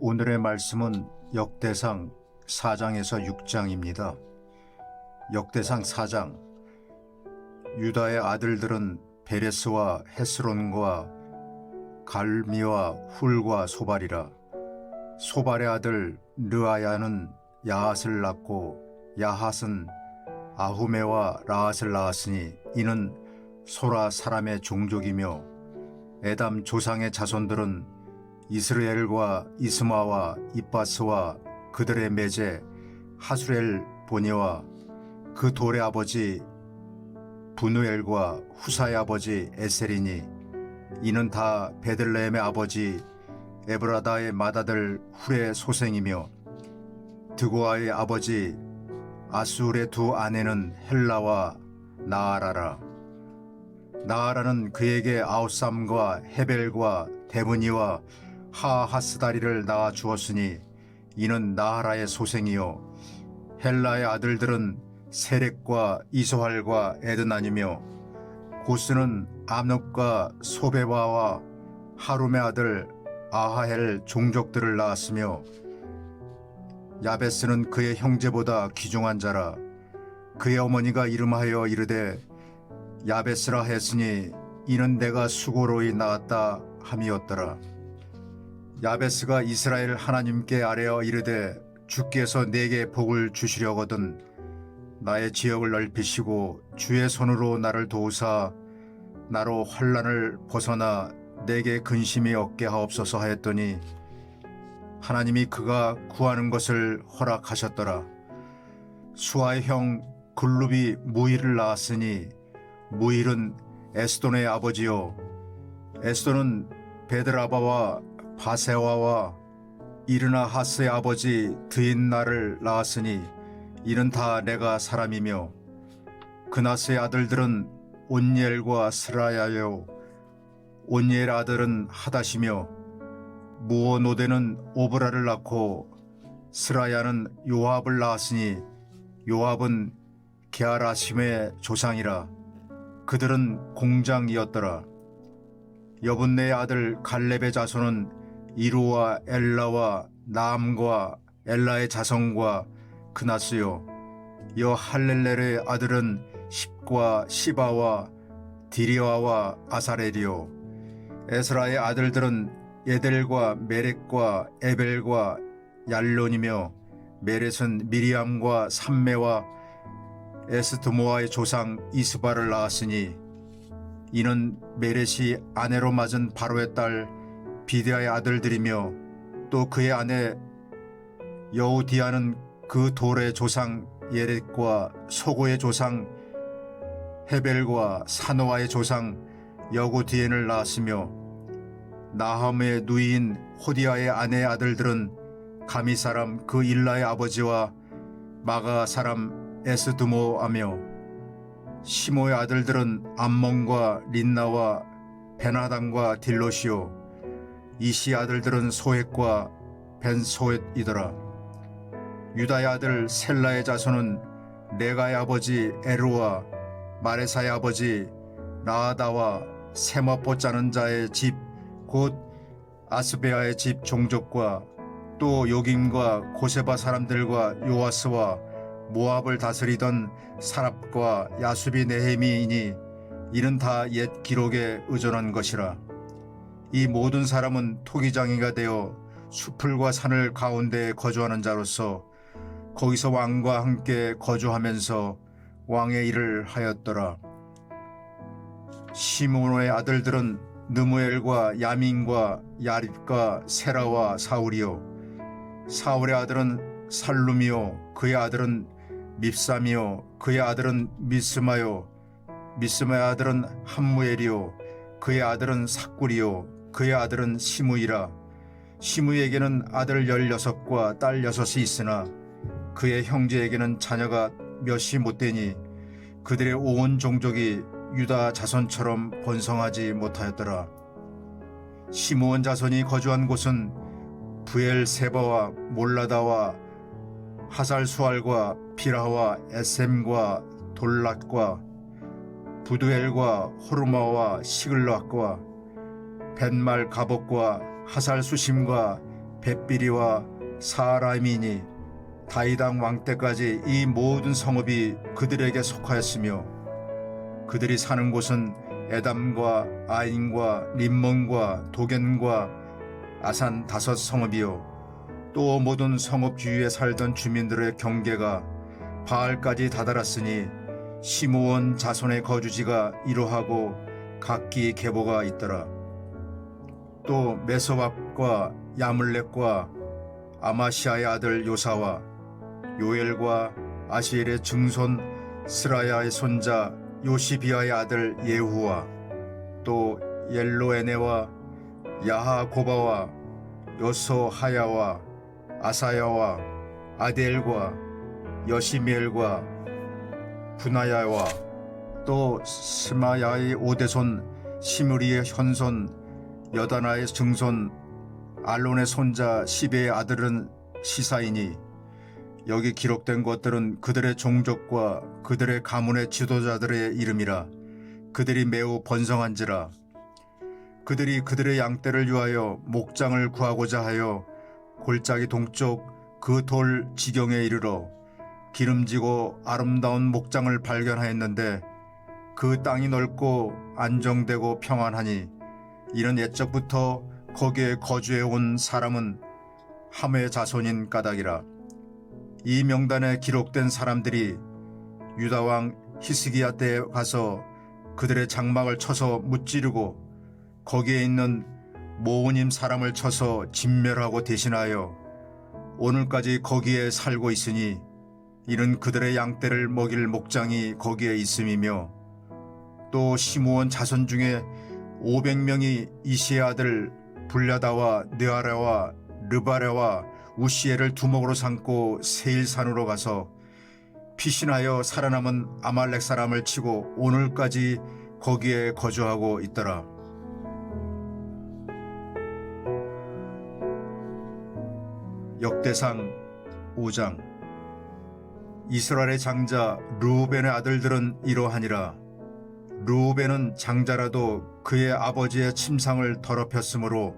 오늘의 말씀은 역대상 4장에서 6장입니다. 역대상 4장. 유다의 아들들은 베레스와 헤스론과 갈미와 훌과 소발이라. 소발의 아들 르아야는 야핫을 낳고 야핫은 아후메와 라핫을 낳았으니 이는 소라 사람의 종족이며 에담 조상의 자손들은 이스라엘과 이스마와 이빠스와 그들의 매제 하수렐 보니와 그 돌의 아버지 분우엘과 후사의 아버지 에셀이니 이는 다 베들레헴의 아버지 에브라다의 맏아들 훌의 소생이며 드고아의 아버지 아술의 두 아내는 헬라와 나아라라. 나아라는 그에게 아우삼과 헤벨과 데브니와 하하스다리를 낳아 주었으니 이는 나하라의 소생이요 헬라의 아들들은 세렉과 이소할과 에드나니며 고스는 암눕과 소베바와 하룸의 아들 아하헬 종족들을 낳았으며 야베스는 그의 형제보다 귀중한 자라. 그의 어머니가 이름하여 이르되 야베스라 했으니 이는 내가 수고로이 낳았다 함이었더라. 야베스가 이스라엘 하나님께 아뢰어 이르되 주께서 내게 복을 주시려거든 나의 지역을 넓히시고 주의 손으로 나를 도우사 나로 환난을 벗어나 내게 근심이 없게 하옵소서 하였더니 하나님이 그가 구하는 것을 허락하셨더라. 수아의 형 글룹이 무일을 낳았으니 무일은 에스돈의 아버지요 에스돈은 베드라바와 바세와와 이르나하스의 아버지 드인나를 낳았으니 이는 다 내가 사람이며 그나스의 아들들은 온니엘과 스라야요 온니엘 아들은 하닷이며 무오노데는 오브라를 낳고 스라야는 요압을 낳았으니 요압은 게하라심의 조상이라. 그들은 공장이었더라. 여분네의 아들 갈렙의 자손은 이루와 엘라와 나암과 엘라의 자손과 그나스요 여 할렐렐의 아들은 십과 시바와 디리와와 아사렐이요 에스라의 아들들은 예델과 메렉과 에벨과 얄론이며 메렛은 미리암과 삼메와 에스드모아의 조상 이스바를 낳았으니 이는 메렛이 아내로 맞은 바로의 딸 비드아의 아들들이며 또 그의 아내 여우디아는 그 돌의 조상 예렛과 소고의 조상 헤벨과 사노아의 조상 여구디엔을 낳았으며 나함의 누이인 호디아의 아내의 아들들은 가미 사람 그 일라의 아버지와 마가 사람 에스드모아며 시모의 아들들은 암몬과 린나와 베나단과 딜롯이요 이시 아들들은 소헷과 벤소헷이더라. 유다의 아들 셀라의 자손은 네가의 아버지 에루와 마레사의 아버지 라하다와 세마포 짜는 자의 집 곧 아스베아의 집 종족과 또 요김과 고세바 사람들과 요아스와 모압을 다스리던 사랍과 야수비 네헤미이니 이는 다 옛 기록에 의존한 것이라. 이 모든 사람은 토기장이가 되어 수풀과 산을 가운데에 거주하는 자로서 거기서 왕과 함께 거주하면서 왕의 일을 하였더라. 시므노의 아들들은 느무엘과 야민과 야립과 세라와 사울이요 사울의 아들은 살룸이요 그의 아들은 밉삼이요 그의 아들은 미스마요 미스마의 아들은 함무엘이요 그의 아들은 삭굴이요 그의 아들은 시므이라. 시므이에게는 아들 16과 딸 6이 있으나 그의 형제에게는 자녀가 몇이 못되니 그들의 온 종족이 유다 자손처럼 번성하지 못하였더라. 시므온 자손이 거주한 곳은 부엘세바와 몰라다와 하살수알과 비라와 에셈과 돌랏과 부두엘과 호르마와 시글락과 벤말 가복과 하살수심과 벳비리와 사라임이니 다윗왕 왕 때까지 이 모든 성읍이 그들에게 속하였으며 그들이 사는 곳은 에담과 아인과 림몬과 도겐과 아산 5 성읍이요 또 모든 성읍 주위에 살던 주민들의 경계가 바알까지 다다랐으니 시므온 자손의 거주지가 이러하고 각기 계보가 있더라. 또 메소밥과 야물렉과 아마시아의 아들 요사와 요엘과 아시엘의 증손 스라야의 손자 요시비아의 아들 예후와 또 옐로에네와 야하고바와 요소하야와 아사야와 아델과 여시미엘과 분하야와 또 스마야의 5대손 시므리의 현손 여다나의 증손 알론의 손자 시베의 아들은 시사이니 여기 기록된 것들은 그들의 종족과 그들의 가문의 지도자들의 이름이라. 그들이 매우 번성한지라. 그들이 그들의 양떼를 위하여 목장을 구하고자 하여 골짜기 동쪽 그 돌 지경에 이르러 기름지고 아름다운 목장을 발견하였는데 그 땅이 넓고 안정되고 평안하니 이는 옛적부터 거기에 거주해 온 사람은 함의 자손인 까닭이라. 이 명단에 기록된 사람들이 유다왕 히스기야 때에 가서 그들의 장막을 쳐서 무찌르고 거기에 있는 모우님 사람을 쳐서 진멸하고 대신하여 오늘까지 거기에 살고 있으니 이는 그들의 양떼를 먹일 목장이 거기에 있음이며 또 시므온 자손 중에 500명이 이시의 아들 불야다와 느아라와 르바레와 우시엘을 두목으로 삼고 세일산으로 가서 피신하여 살아남은 아말렉 사람을 치고 오늘까지 거기에 거주하고 있더라. 역대상 5장. 이스라엘의 장자 르우벤의 아들들은 이러하니라. 르우벤은 장자라도 그의 아버지의 침상을 더럽혔으므로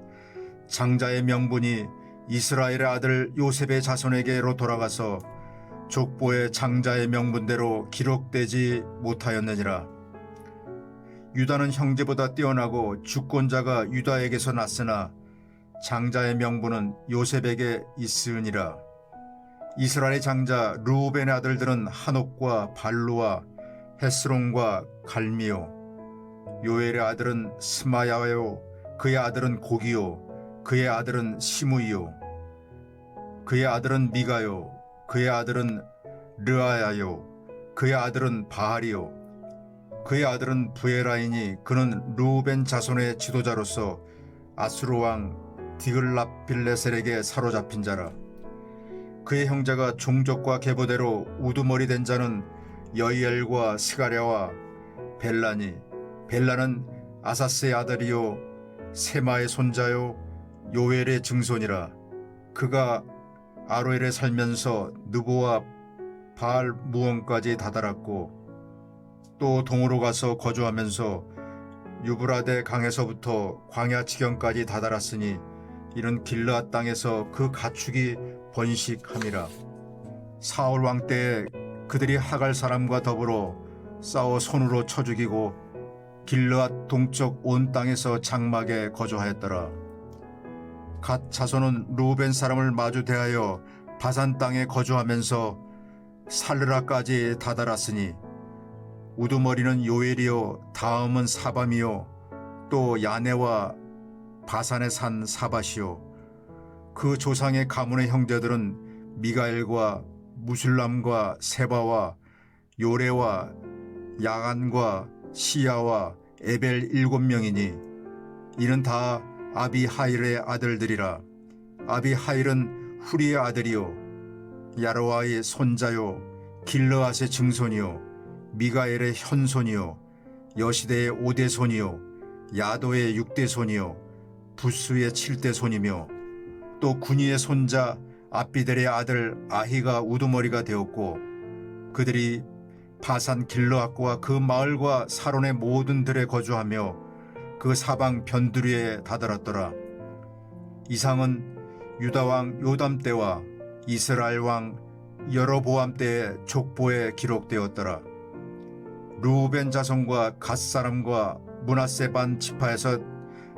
장자의 명분이 이스라엘의 아들 요셉의 자손에게로 돌아가서 족보의 장자의 명분대로 기록되지 못하였느니라. 유다는 형제보다 뛰어나고 주권자가 유다에게서 났으나 장자의 명분은 요셉에게 있으니라. 이스라엘의 장자 르우벤의 아들들은 한옥과 발루와 헤스론과 갈미요. 요엘의 아들은 스마야요. 그의 아들은 고기요. 그의 아들은 시므이요. 그의 아들은 미가요. 그의 아들은 르아야요. 그의 아들은 바알이요. 그의 아들은 부에라이니 그는 르우벤 자손의 지도자로서 아수르 왕 디글랍빌레셀에게 사로잡힌 자라. 그의 형제가 종족과 계보대로 우두머리 된 자는 여이엘과 스가랴와 벨라니. 벨라는 아사스의 아들이요 세마의 손자요 요엘의 증손이라. 그가 아로엘에 살면서 느보와 바알 무원까지 다다랐고 또 동으로 가서 거주하면서 유브라데 강에서부터 광야 지경까지 다다랐으니 이는 길르앗 땅에서 그 가축이 번식함이라. 사울 왕 때에 그들이 하갈 사람과 더불어 싸워 손으로 쳐 죽이고 길르앗 동쪽 온 땅에서 장막에 거주하였더라. 갓 자손은 르우벤 사람을 마주 대하여 바산 땅에 거주하면서 살르라까지 다다랐으니 우두머리는 요엘이요 다음은 사밤이요 또 야네와 바산의 산 사밧이요. 그 조상의 가문의 형제들은 미가엘과 무술람과 세바와 요레와 야간과 시야와 에벨 7명이니 이는 다 아비하일의 아들들이라. 아비하일은 후리의 아들이요 야로아의 손자요 길르앗의 증손이요 미가엘의 현손이요 여시대의 5대손이요 야도의 6대손이요 부스의 7대손이며 또 군이의 손자 아비델의 아들 아히가 우두머리가 되었고 그들이 바산 길르앗과 그 마을과 사론의 모든 들에 거주하며 그 사방 변두리에 다다랐더라. 이상은 유다 왕 요담 때와 이스라엘 왕 여로보암 때의 족보에 기록되었더라. 르우벤 자손과 갓 사람과 므낫세 반 지파에서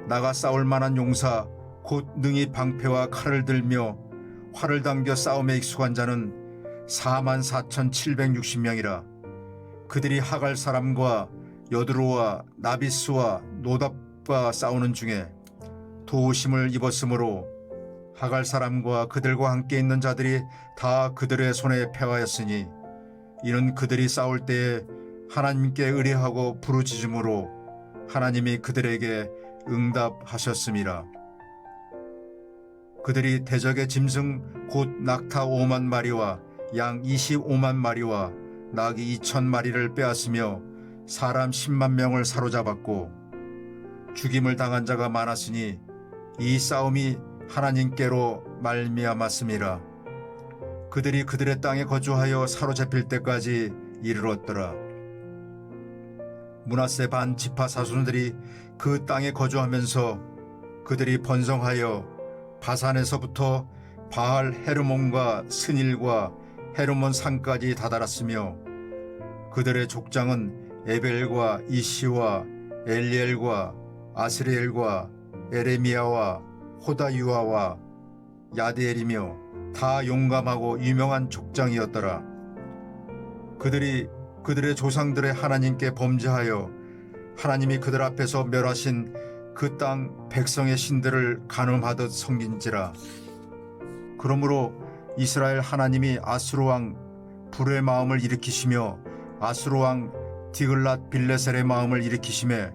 나가 싸울 만한 용사 곧 능히 방패와 칼을 들며 활을 당겨 싸움에 익숙한 자는 44,760명이라. 그들이 하갈 사람과 여드로와 나비스와 노답과 싸우는 중에 도우심을 입었으므로 하갈 사람과 그들과 함께 있는 자들이 다 그들의 손에 패하였으니 이는 그들이 싸울 때에 하나님께 의뢰하고 부르짖음으로 하나님이 그들에게 응답하셨음이라. 그들이 대적의 짐승 곧 낙타 5만 마리와 양 25만 마리와 나귀 2천 마리를 빼앗으며 사람 10만 명을 사로잡았고 죽임을 당한 자가 많았으니 이 싸움이 하나님께로 말미암았음이라. 그들이 그들의 땅에 거주하여 사로잡힐 때까지 이르렀더라. 므낫세 반 지파 사손들이 그 땅에 거주하면서 그들이 번성하여 바산에서부터 바알 헤르몬과 스닐과 헤르몬 산까지 다다랐으며 그들의 족장은 에벨과 이시와 엘리엘과 아스리엘과 에레미야와 호다유아와 야디엘이며 다 용감하고 유명한 족장이었더라. 그들이 그들의 조상들의 하나님께 범죄하여 하나님이 그들 앞에서 멸하신 그 땅 백성의 신들을 간음하듯 섬긴지라. 그러므로 이스라엘 하나님이 아수르 왕 불의 마음을 일으키시며 아수르 왕 디글랏 빌레셀의 마음을 일으키시매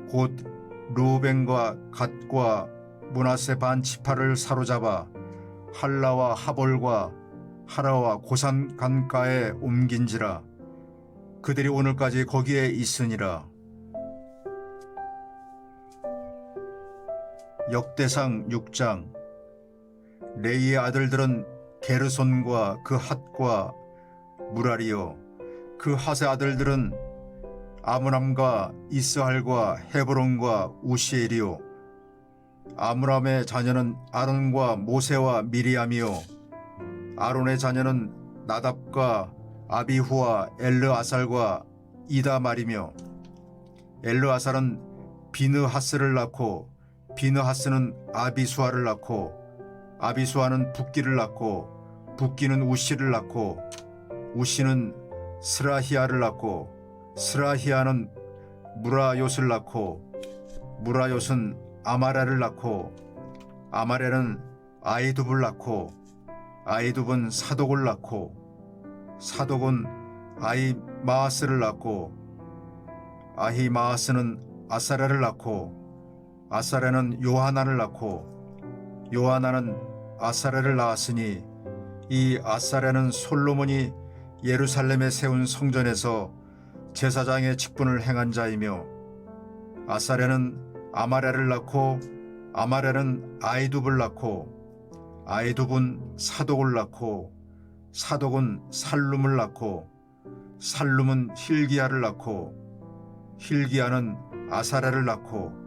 곧 르우벤과 갓과 므낫세 반 지파를 사로잡아 할라와 하볼과 하라와 고산 강가에 옮긴지라. 그들이 오늘까지 거기에 있으니라. 역대상 6장. 레이의 아들들은 게르손과 그 핫과 무라리요. 그 핫의 아들들은 아므람과 이스할과 헤브론과 우시엘이요. 아므람의 자녀는 아론과 모세와 미리암이요. 아론의 자녀는 나답과 아비후와 엘르아살과 이다말이며 엘르아살은 비느하스를 낳고 비느하스는 아비수아를 낳고 아비수아는 붓기를 낳고 붓기는 우시를 낳고 우시는 스라히아를 낳고 스라히아는 무라요스를 낳고 무라요스는 아마레를 낳고 아마레는 아이둡을 낳고 아이둡은 사독을 낳고 사독은 아히마아스를 낳고 아히마아스는 아사레를 낳고 아사레는 요하나를 낳고 요하나는 아사레를 낳았으니 이 아사레는 솔로몬이 예루살렘에 세운 성전에서 제사장의 직분을 행한 자이며 아사레는 아마레를 낳고 아마레는 아이둡을 낳고 아이둡은 사독을 낳고 사독은 살룸을 낳고 살룸은 힐기야를 낳고 힐기야는 아사레를 낳고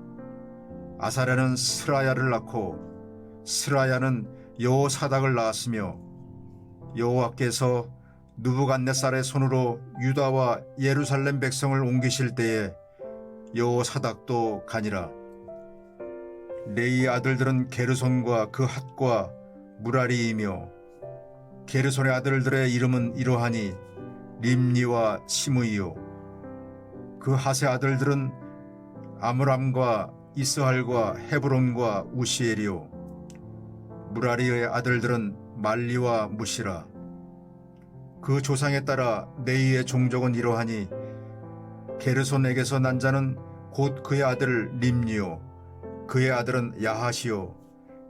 아사레는 스라야를 낳고 스라야는 여호사닥을 낳았으며 여호와께서 느부갓네살의 손으로 유다와 예루살렘 백성을 옮기실 때에 여호사닥도 가니라. 레이의 아들들은 게르손과 그 핫과 무라리이며 게르손의 아들들의 이름은 이러하니 림니와 시므이요. 그 핫의 아들들은 아므람과 이스할과 헤브론과 우시엘이요. 무라리의 아들들은 말리와 무시라. 그 조상에 따라 네이의 종족은 이러하니 게르손에게서 난 자는 곧 그의 아들 림니요. 그의 아들은 야하시요.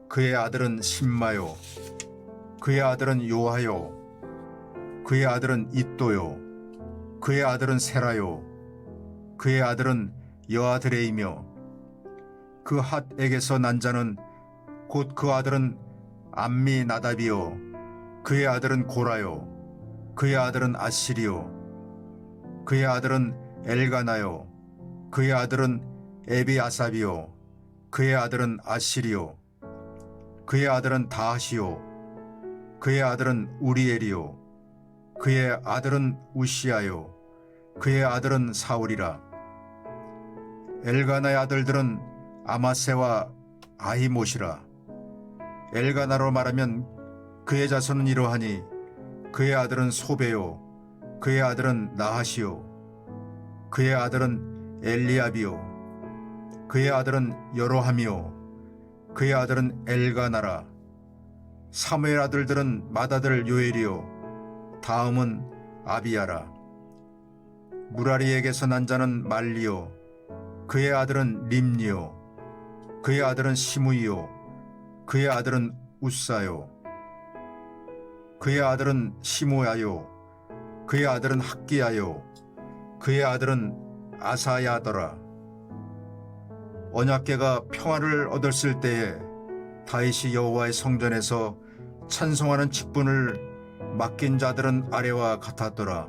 그의 아들은 심마요. 그의 아들은 요하요. 그의 아들은 잇도요. 그의 아들은 세라요. 그의 아들은 여아드레이며 그 핫에게서 난 자는 곧 그 아들은 암미 나답이요. 그의 아들은 고라요. 그의 아들은 아시리요. 그의 아들은 엘가나요. 그의 아들은 에비아삽이요. 그의 아들은 아시리요. 그의 아들은 다하시요 그의 아들은 우리엘이요 그의 아들은 우시아요 그의 아들은 사울이라. 엘가나의 아들들은 아마세와 아히못이라. 엘가나로 말하면 그의 자손은 이러하니 그의 아들은 소베요 그의 아들은 나하시요 그의 아들은 엘리압이요 그의 아들은 여로함이요 그의 아들은 엘가나라. 사무엘 아들들은 맏아들 요엘이요 다음은 아비야라. 무라리에게서 난 자는 말리요 그의 아들은 림니요 그의 아들은 시므이요 그의 아들은 우사요 그의 아들은 시므야요 그의 아들은 학기야요 그의 아들은 아사야더라. 언약궤가 평화를 얻었을 때에 다윗이 여호와의 성전에서 찬송하는 직분을 맡긴 자들은 아래와 같았더라.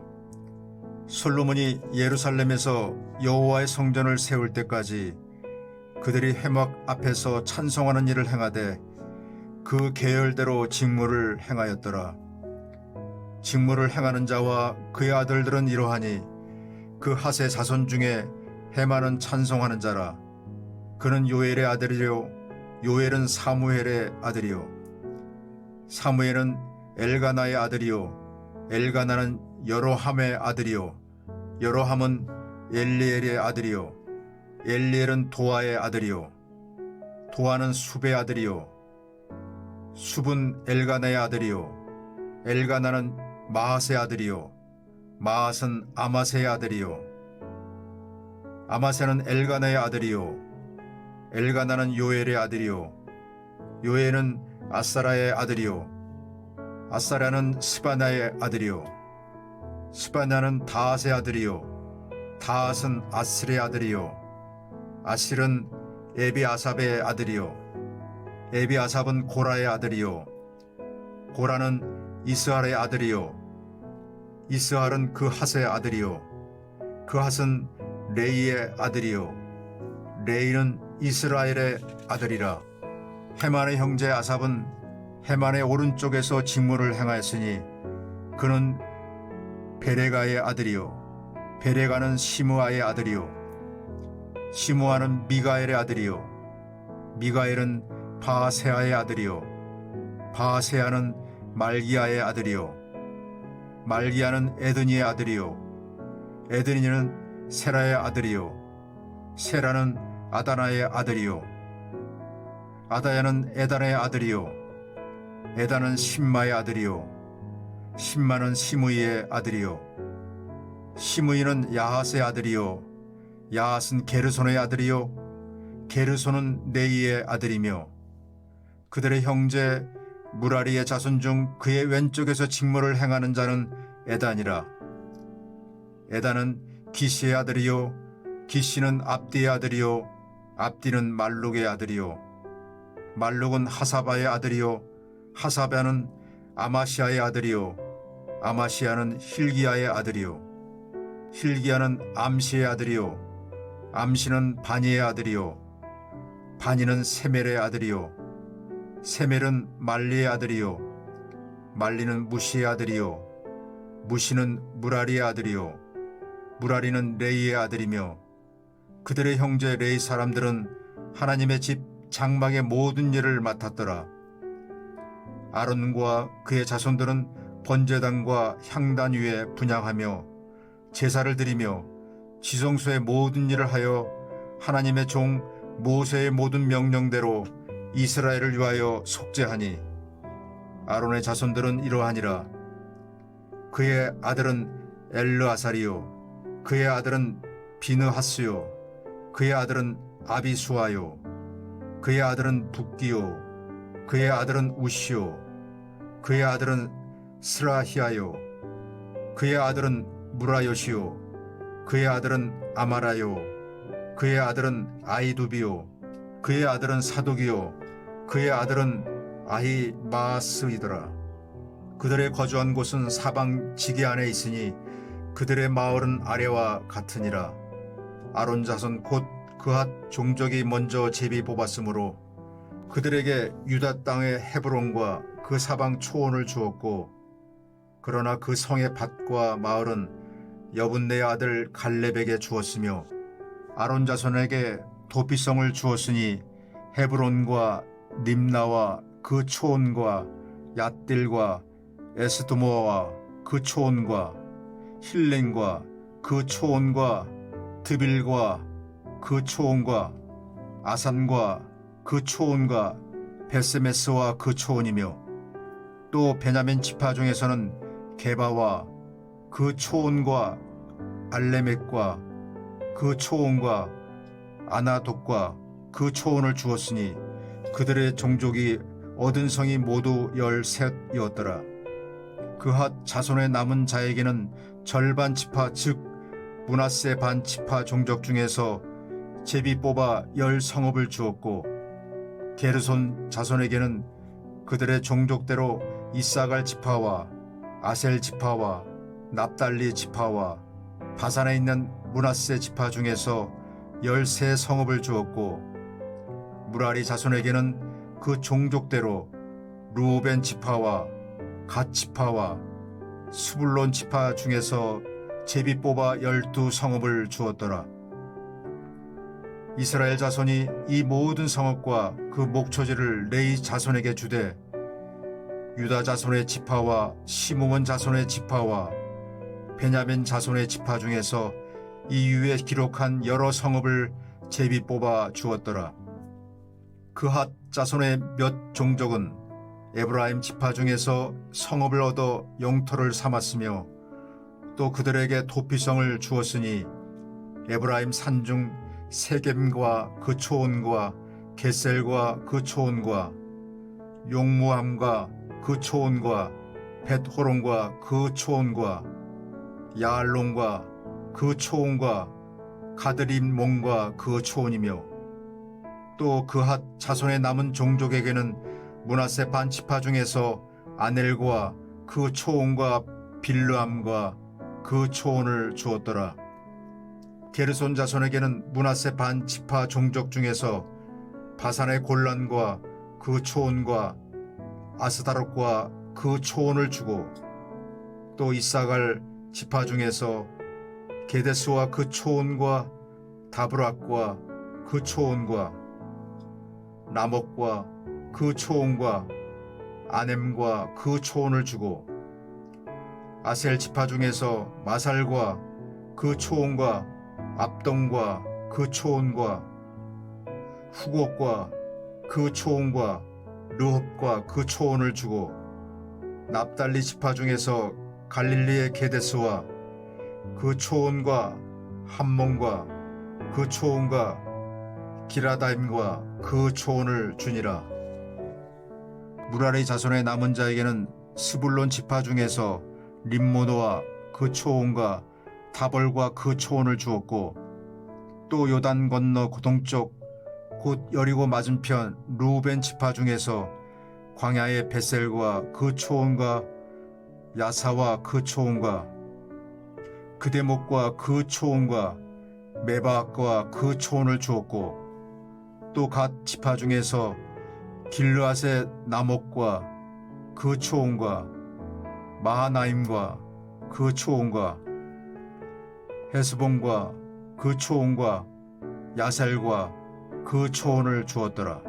솔로몬이 예루살렘에서 여호와의 성전을 세울 때까지 그들이 회막 앞에서 찬송하는 일을 행하되 그 계열대로 직무를 행하였더라. 직무를 행하는 자와 그의 아들들은 이러하니 그 하세 자손 중에 헤마는 찬송하는 자라. 그는 요엘의 아들이요 요엘은 사무엘의 아들이요 사무엘은 엘가나의 아들이요 엘가나는 여로함의 아들이요 여로함은 엘리엘의 아들이요 엘리엘은 도아의 아들이요 도아는 숲의 아들이요 숲은 엘가나의 아들이요 엘가나는 마핫의 아들이요 마핫은 아마세의 아들이요 아마세는 엘가나의 아들이요 엘가나는 요엘의 아들이요 요엘은 아사라의 아들이요 아사라는 스바나의 아들이요 스바나는 다핫의 아들이요 다핫은 아슬의 아들이요 아실은 에비아삽의 아들이요 에비아삽은 고라의 아들이요 고라는 이스할의 아들이요 이스할은 그 핫의 아들이요 그 핫은 레이의 아들이요 레이는 이스라엘의 아들이라. 헤만의 형제 아삽은 헤만의 오른쪽에서 직무를 행하였으니 그는 베레가의 아들이요 베레가는 시므아의 아들이요 시므아는 미가엘의 아들이요 미가엘은 바세아의 아들이요 바세아는 말기야의 아들이요 말기야는 에드니의 아들이요 에드니는 세라의 아들이요 세라는 아다나의 아들이요 아다야는 에단의 아들이요 에단은 심마의 아들이요 심마는 시므이의 아들이요 시므이는 야핫의 아들이요 야핫은 게르손의 아들이요 게르손은 네이의 아들이며 그들의 형제 무라리의 자손 중 그의 왼쪽에서 직무를 행하는 자는 에단이라. 에단은 기시의 아들이요 기시는 압디의 아들이요 압디는 말룩의 아들이요 말룩은 하사바의 아들이요 하사바는 아마시아의 아들이요 아마시아는 힐기야의 아들이요 힐기야는 암시의 아들이요 암시는 바니의 아들이요 바니는 세멜의 아들이요 세멜은 말리의 아들이요 말리는 무시의 아들이요 무시는 무라리의 아들이요 무라리는 레이의 아들이며 그들의 형제 레이 사람들은 하나님의 집 장막의 모든 일을 맡았더라. 아론과 그의 자손들은 번제단과 향단 위에 분향하며 제사를 드리며 지성소의 모든 일을 하여 하나님의 종 모세의 모든 명령대로 이스라엘을 위하여 속죄하니 아론의 자손들은 이러하니라. 그의 아들은 엘르아살이요 그의 아들은 비느하스요 그의 아들은 아비수아요 그의 아들은 붓기요 그의 아들은 우시요 그의 아들은 스라히아요 그의 아들은 무라요시요 그의 아들은 아마라요 그의 아들은 아이두비요 그의 아들은 사독이요 그의 아들은 아히마스이더라. 그들의 거주한 곳은 사방 지게 안에 있으니 그들의 마을은 아래와 같으니라. 아론 자손 곧 그핫 종족이 먼저 제비 뽑았으므로 그들에게 유다 땅의 헤브론과 그 사방 초원을 주었고, 그러나 그 성의 밭과 마을은 여분네의 아들 갈렙에게 주었으며 아론 자손에게 도피성을 주었으니 헤브론과 림나와 그 초원과 얏딜과 에스드모아와 그 초원과 힐렌과 그 초원과 드빌과 그 초원과 아산과 그 초원과 베스메스와 그 초원이며, 또 베냐민 지파 중에서는 게바와 그 초원과 알레멕과 그 초원과 아나돗과 그 초원을 주었으니 그들의 종족이 얻은 성이 모두 13이었더라. 그핫 자손의 남은 자에게는 절반 지파 즉 므낫세 반 지파 종족 중에서 제비 뽑아 10성읍을 주었고, 게르손 자손에게는 그들의 종족대로 이사갈 지파와 아셀 지파와 납달리 지파와 바산에 있는 므낫세 지파 중에서 13성읍을 주었고, 무라리 자손에게는 그 종족대로 루벤 지파와 갓 지파와 스불론 지파 중에서 제비 뽑아 12성읍을 주었더라. 이스라엘 자손이 이 모든 성읍과 그 목초지를 레위 자손에게 주되, 유다 자손의 지파와 시므온 자손의 지파와 베냐민 자손의 지파 중에서 이 위에 기록한 여러 성읍을 제비 뽑아 주었더라. 그핫 자손의 몇 종족은 에브라임 지파 중에서 성읍을 얻어 영토를 삼았으며, 또 그들에게 도피성을 주었으니 에브라임 산중 세겜과 그 초원과 게셀과 그 초원과 용무함과 그 초원과 벳호론과 그 초원과 야알론과 그 초원과 가드림몬과 그 초원이며, 또 그핫 자손의 남은 종족에게는 므낫세 반 지파 중에서 아넬과 그 초원과 빌르암과 그 초원을 주었더라. 게르손 자손에게는 므낫세 반 지파 종족 중에서 바산의 골란과 그 초원과 아스다롯과 그 초원을 주고, 또 이사갈 지파 중에서 게데스와 그 초원과 다브락과 그 초원과 라목과 그 초원과 아넴과 그 초원을 주고, 아셀 지파 중에서 마살과 그 초원과 압동과 그 초원과 후곡과 그 초원과 르홉과 그 초원을 주고, 납달리 지파 중에서 갈릴리의 게데스와 그 초원과 함몬과 그 초원과 기라다임과 그 초원을 주니라. 무라리 자손의 남은 자에게는 스불론 지파 중에서 림모노와 그 초원과 다벌과 그 초원을 주었고, 또 요단 건너 동쪽 곧 여리고 맞은편 루벤 지파 중에서 광야의 베셀과 그 초원과 야사와 그 초원과 그대목과 그 초원과 메바악과 그 초원을 주었고, 또 갓 지파 중에서 길르앗의 나목과 그 초원과 마하나임과 그 초원과 헤스본과 그 초원과 야셀과 그 초원을 주었더라.